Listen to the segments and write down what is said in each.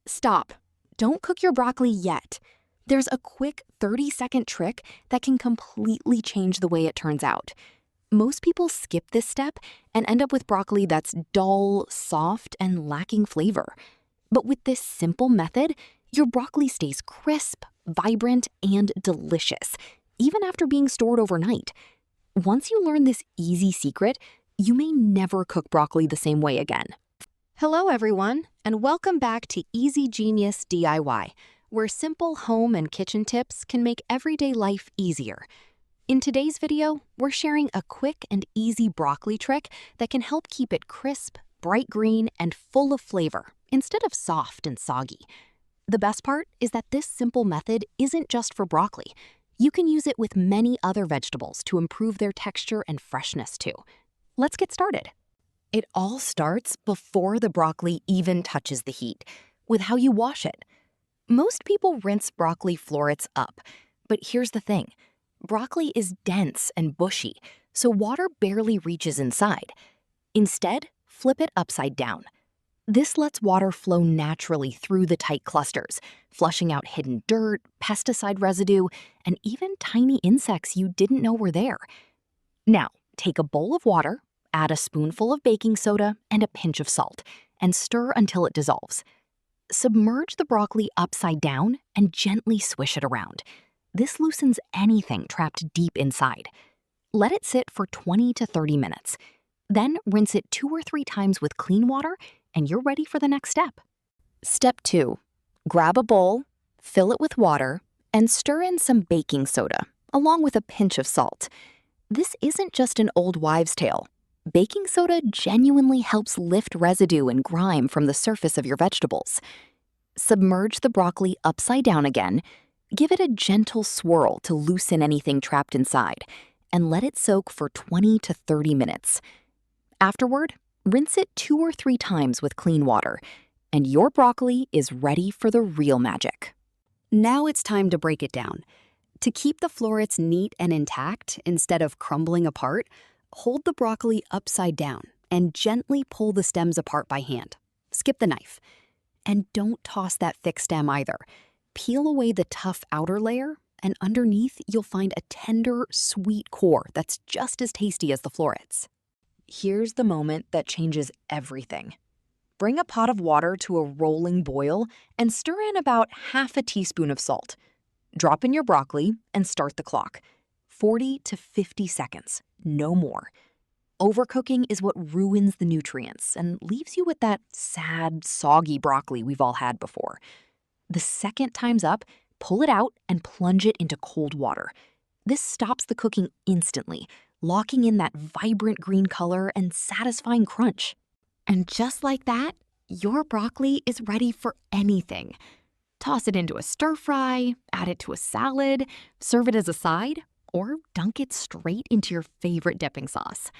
Stop. Don't cook your broccoli yet. There's a quick 30-second trick that can completely change the way it turns out. Most people skip this step and end up with broccoli that's dull, soft, and lacking flavor. But with this simple method, your broccoli stays crisp, vibrant, and delicious, even after being stored overnight. Once you learn this easy secret, you may never cook broccoli the same way again. Hello, everyone, and welcome back to Easy Genius DIY, where simple home and kitchen tips can make everyday life easier. In today's video, we're sharing a quick and easy broccoli trick that can help keep it crisp, bright green, and full of flavor, instead of soft and soggy. The best part is that this simple method isn't just for broccoli. You can use it with many other vegetables to improve their texture and freshness too. Let's get started. It all starts before the broccoli even touches the heat, with how you wash it. Most people rinse broccoli florets up, but here's the thing. Broccoli is dense and bushy, so water barely reaches inside. Instead, flip it upside down. This lets water flow naturally through the tight clusters, flushing out hidden dirt, pesticide residue, and even tiny insects you didn't know were there. Now, take a bowl of water, add a spoonful of baking soda and a pinch of salt, and stir until it dissolves. Submerge the broccoli upside down and gently swish it around. This loosens anything trapped deep inside. Let it sit for 20 to 30 minutes. Then rinse it 2 or 3 times with clean water, and you're ready for the next step. Step 2. Grab a bowl, fill it with water, and stir in some baking soda, along with a pinch of salt. This isn't just an old wives' tale. Baking soda genuinely helps lift residue and grime from the surface of your vegetables. Submerge the broccoli upside down again, give it a gentle swirl to loosen anything trapped inside, and let it soak for 20 to 30 minutes. Afterward, rinse it 2 or 3 times with clean water, and your broccoli is ready for the real magic. Now it's time to break it down. To keep the florets neat and intact instead of crumbling apart, hold the broccoli upside down and gently pull the stems apart by hand. Skip the knife. And don't toss that thick stem either. Peel away the tough outer layer, and underneath you'll find a tender, sweet core that's just as tasty as the florets. Here's the moment that changes everything. Bring a pot of water to a rolling boil and stir in about half a teaspoon of salt. Drop in your broccoli and start the clock. 40 to 50 seconds, no more. Overcooking is what ruins the nutrients and leaves you with that sad, soggy broccoli we've all had before. The second time's up, pull it out and plunge it into cold water. This stops the cooking instantly, locking in that vibrant green color and satisfying crunch. And just like that, your broccoli is ready for anything. Toss it into a stir fry, add it to a salad, serve it as a side, or dunk it straight into your favorite dipping sauce.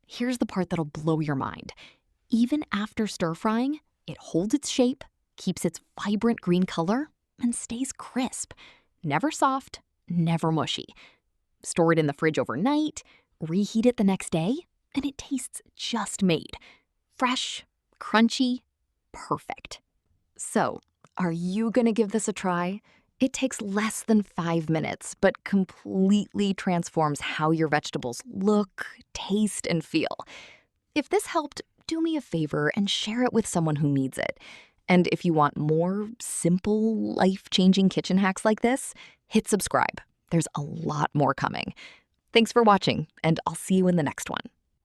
Here's the part that'll blow your mind. Even after stir frying, it holds its shape, keeps its vibrant green color, and stays crisp. Never soft, never mushy. Store it in the fridge overnight, reheat it the next day, and it tastes just made. Fresh, crunchy, perfect. So, are you gonna give this a try? It takes less than 5 minutes, but completely transforms how your vegetables look, taste, and feel. If this helped, do me a favor and share it with someone who needs it. And if you want more simple, life-changing kitchen hacks like this, hit subscribe. There's a lot more coming. Thanks for watching, and I'll see you in the next one.